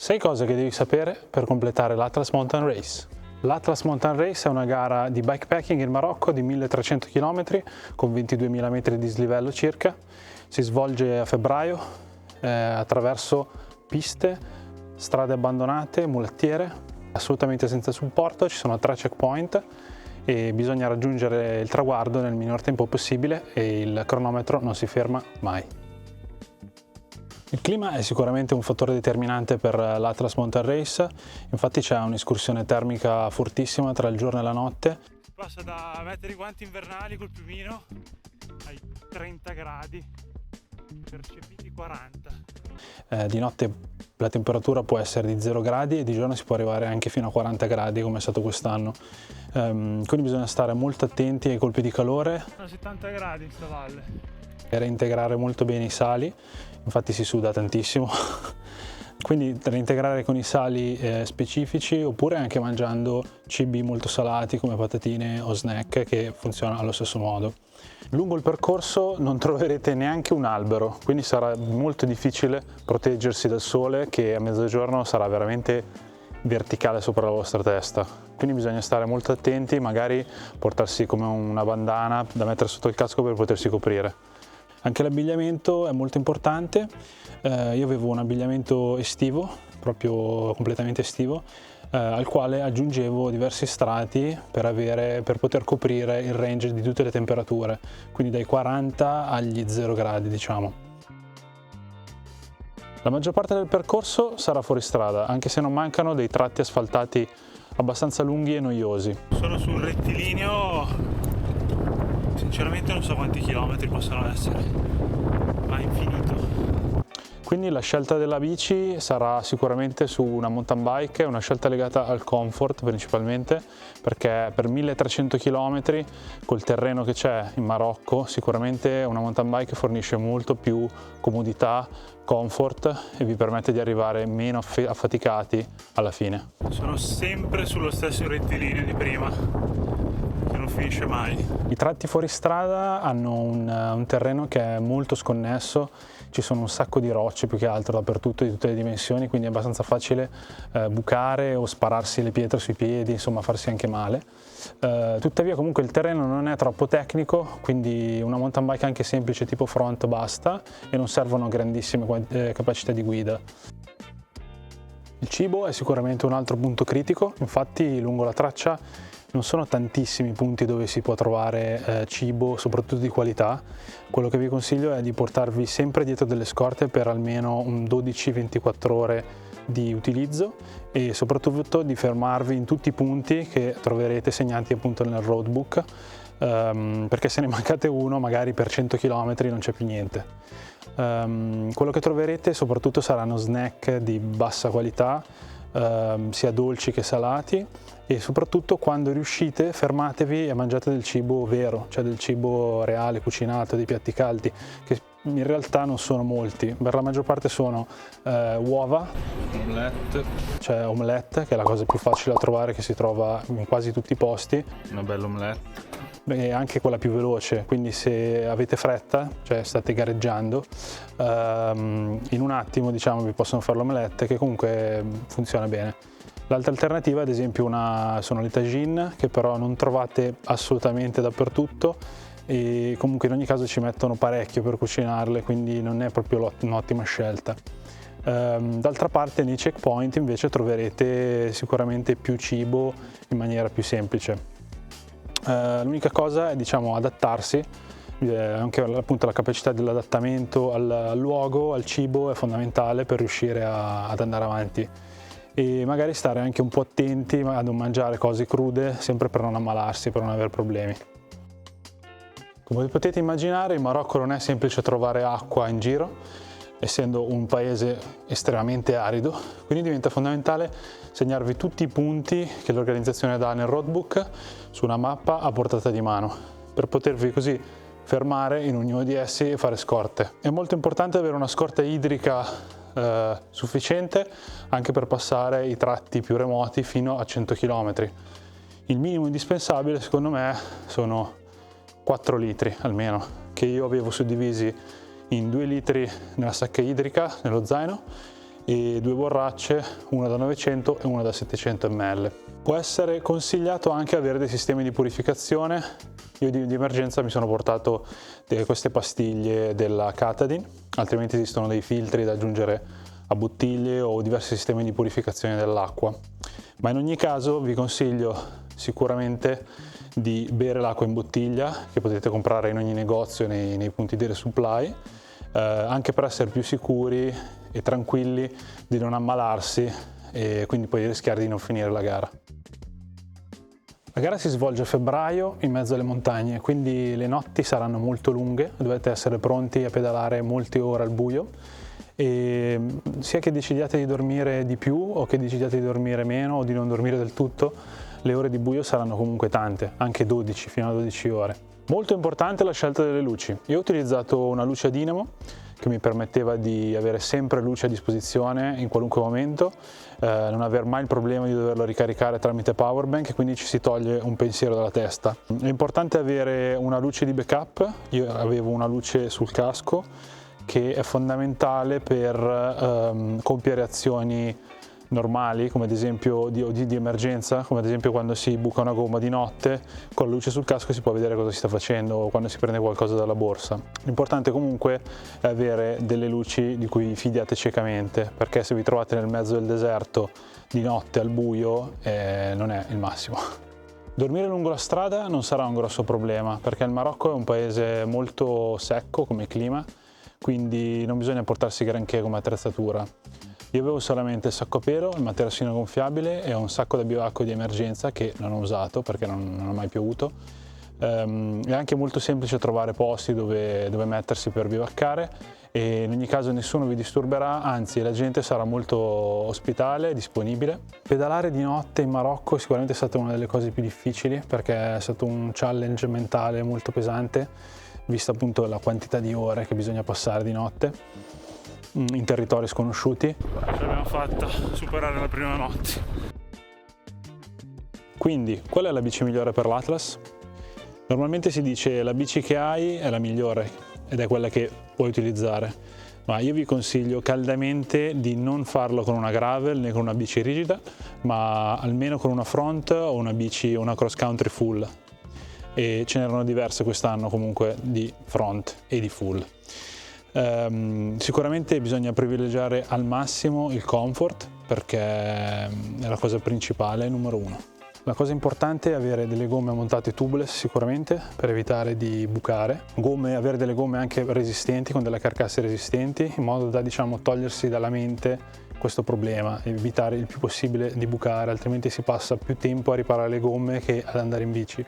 6 cose che devi sapere per completare l'Atlas Mountain Race. L'Atlas Mountain Race è una gara di bikepacking in Marocco di 1300 km con 22.000 metri di dislivello circa. Si svolge a febbraio attraverso piste, strade abbandonate, mulettiere, assolutamente senza supporto. Ci sono 3 checkpoint e bisogna raggiungere il traguardo nel minor tempo possibile e il cronometro non si ferma mai. Il clima è sicuramente un fattore determinante per l'Atlas Mountain Race, infatti c'è un'escursione termica fortissima tra il giorno e la notte. Passa da mettere i guanti invernali col piumino ai 30 gradi, percepiti 40. Di notte la temperatura può essere di 0 gradi e di giorno si può arrivare anche fino a 40 gradi come è stato quest'anno. Quindi bisogna stare molto attenti ai colpi di calore. Sono 70 gradi in sta valle. E reintegrare molto bene i sali, infatti si suda tantissimo, quindi reintegrare con i sali specifici oppure anche mangiando cibi molto salati come patatine o snack che funzionano allo stesso modo. Lungo il percorso non troverete neanche un albero, quindi sarà molto difficile proteggersi dal sole che a mezzogiorno sarà veramente verticale sopra la vostra testa. Quindi bisogna stare molto attenti, magari portarsi come una bandana da mettere sotto il casco per potersi coprire. Anche l'abbigliamento è molto importante, io avevo un abbigliamento estivo, proprio completamente estivo, al quale aggiungevo diversi strati per poter coprire il range di tutte le temperature, quindi dai 40 agli 0 gradi diciamo. La maggior parte del percorso sarà fuoristrada, anche se non mancano dei tratti asfaltati abbastanza lunghi e noiosi. Sono sul rettilineo. Sinceramente non so quanti chilometri possono essere, ma infinito. Quindi la scelta della bici sarà sicuramente su una mountain bike, una scelta legata al comfort principalmente, perché per 1300 km col terreno che c'è in Marocco sicuramente una mountain bike fornisce molto più comodità, comfort e vi permette di arrivare meno affaticati alla fine. Sono sempre sullo stesso rettilineo di prima, che non finisce mai. I tratti fuoristrada hanno un terreno che è molto sconnesso, ci sono un sacco di rocce più che altro dappertutto di tutte le dimensioni, quindi è abbastanza facile bucare o spararsi le pietre sui piedi, insomma farsi anche male. Tuttavia comunque il terreno non è troppo tecnico, quindi una mountain bike anche semplice tipo front basta e non servono grandissime capacità di guida. Il cibo è sicuramente un altro punto critico, infatti lungo la traccia non sono tantissimi punti dove si può trovare cibo, soprattutto di qualità. Quello che vi consiglio è di portarvi sempre dietro delle scorte per almeno un 12-24 ore di utilizzo e soprattutto di fermarvi in tutti i punti che troverete segnati appunto nel roadbook, perché se ne mancate uno magari per 100 km non c'è più niente. Quello che troverete soprattutto saranno snack di bassa qualità, sia dolci che salati, e soprattutto quando riuscite fermatevi e mangiate del cibo vero, cioè del cibo reale, cucinato, dei piatti caldi, che in realtà non sono molti, per la maggior parte sono uova, Omelette. cioè omelette, che è la cosa più facile da trovare, che si trova in quasi tutti i posti, Una bella omelette. e anche quella più veloce, quindi se avete fretta, cioè state gareggiando, in un attimo diciamo vi possono fare l'omelette che comunque funziona bene. L'altra alternativa ad esempio sono le tagine, che però non trovate assolutamente dappertutto e comunque in ogni caso ci mettono parecchio per cucinarle, quindi non è proprio un'ottima scelta. D'altra parte nei checkpoint invece troverete sicuramente più cibo in maniera più semplice. L'unica cosa è diciamo adattarsi, anche appunto la capacità dell'adattamento al luogo, al cibo è fondamentale per riuscire ad andare avanti e magari stare anche un po' attenti a non mangiare cose crude, sempre per non ammalarsi, per non avere problemi. Come potete immaginare in Marocco non è semplice trovare acqua in giro, essendo un paese estremamente arido, quindi diventa fondamentale segnarvi tutti i punti che l'organizzazione dà nel roadbook su una mappa a portata di mano, per potervi così fermare in ognuno di essi e fare scorte. È molto importante avere una scorta idrica sufficiente anche per passare i tratti più remoti fino a 100 km. Il minimo indispensabile secondo me sono 4 litri almeno, che io avevo suddivisi in 2 litri nella sacca idrica, nello zaino, e 2 borracce, una da 900 e una da 700 ml. Può essere consigliato anche avere dei sistemi di purificazione. Io di emergenza mi sono portato queste pastiglie della Katadyn, altrimenti esistono dei filtri da aggiungere a bottiglie o diversi sistemi di purificazione dell'acqua. Ma in ogni caso vi consiglio sicuramente di bere l'acqua in bottiglia, che potete comprare in ogni negozio nei punti di resupply, anche per essere più sicuri e tranquilli di non ammalarsi e quindi poi rischiare di non finire la gara. La gara si svolge a febbraio in mezzo alle montagne, quindi le notti saranno molto lunghe, dovete essere pronti a pedalare molte ore al buio, e sia che decidiate di dormire di più o che decidiate di dormire meno o di non dormire del tutto, le ore di buio saranno comunque tante, anche 12, fino a 12 ore. Molto importante la scelta delle luci. Io ho utilizzato una luce a dinamo che mi permetteva di avere sempre luce a disposizione in qualunque momento, non aver mai il problema di doverlo ricaricare tramite powerbank, e quindi ci si toglie un pensiero dalla testa. È importante avere una luce di backup. Io avevo una luce sul casco che è fondamentale per compiere azioni normali, come ad esempio di emergenza, come ad esempio quando si buca una gomma di notte, con la luce sul casco si può vedere cosa si sta facendo, o quando si prende qualcosa dalla borsa. L'importante comunque è avere delle luci di cui vi fidiate ciecamente, perché se vi trovate nel mezzo del deserto di notte al buio non è il massimo. Dormire lungo la strada non sarà un grosso problema, perché il Marocco è un paese molto secco come clima, quindi non bisogna portarsi granché come attrezzatura. Io avevo solamente il sacco a pelo, il materassino gonfiabile e un sacco da bivacco di emergenza che non ho usato perché non ho mai piovuto. È anche molto semplice trovare posti dove mettersi per bivaccare, e in ogni caso nessuno vi disturberà, anzi la gente sarà molto ospitale e disponibile. Pedalare di notte in Marocco è sicuramente stata una delle cose più difficili, perché è stato un challenge mentale molto pesante, vista appunto la quantità di ore che bisogna passare di notte in territori sconosciuti. Ce l'abbiamo fatta, superare la prima notte. Quindi, qual è la bici migliore per l'Atlas? Normalmente si dice la bici che hai è la migliore ed è quella che puoi utilizzare, ma io vi consiglio caldamente di non farlo con una gravel né con una bici rigida, ma almeno con una front o una cross country full. E ce n'erano diverse quest'anno comunque di front e di full. Sicuramente bisogna privilegiare al massimo il comfort, perché è la cosa principale, numero uno. La cosa importante è avere delle gomme montate tubeless sicuramente, per evitare di bucare, avere delle gomme anche resistenti, con delle carcasse resistenti, in modo da, diciamo, togliersi dalla mente questo problema, evitare il più possibile di bucare, altrimenti si passa più tempo a riparare le gomme che ad andare in bici.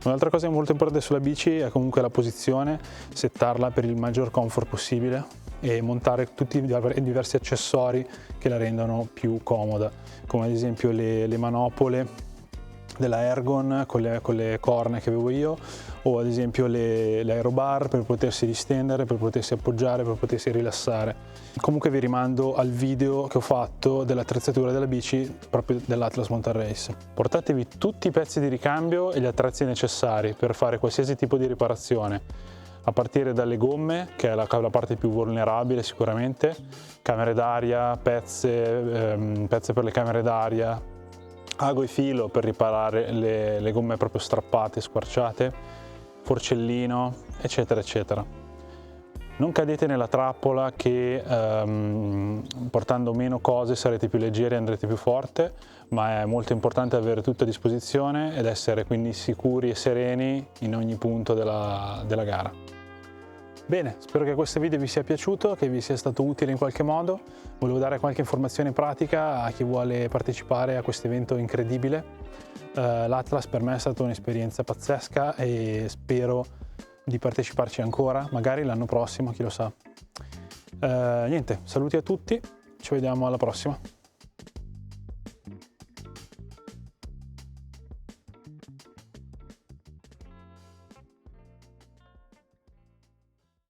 Un'altra cosa molto importante sulla bici è comunque la posizione, settarla per il maggior comfort possibile e montare tutti i diversi accessori che la rendono più comoda, come ad esempio le manopole della Ergon con le corna che avevo io, o ad esempio le aerobar per potersi distendere, per potersi appoggiare, per potersi rilassare. Comunque vi rimando al video che ho fatto dell'attrezzatura della bici proprio dell'Atlas Mountain Race. Portatevi tutti i pezzi di ricambio e gli attrezzi necessari per fare qualsiasi tipo di riparazione, a partire dalle gomme, che è la parte più vulnerabile sicuramente, camere d'aria, pezze per le camere d'aria, ago e filo per riparare le gomme proprio strappate, squarciate, forcellino, eccetera eccetera. Non cadete nella trappola che portando meno cose sarete più leggeri e andrete più forte, ma è molto importante avere tutto a disposizione ed essere quindi sicuri e sereni in ogni punto della gara. Bene, spero che questo video vi sia piaciuto, che vi sia stato utile in qualche modo. Volevo dare qualche informazione pratica a chi vuole partecipare a questo evento incredibile. L'Atlas per me è stata un'esperienza pazzesca e spero di parteciparci ancora, magari l'anno prossimo, chi lo sa. Niente, saluti a tutti, ci vediamo alla prossima.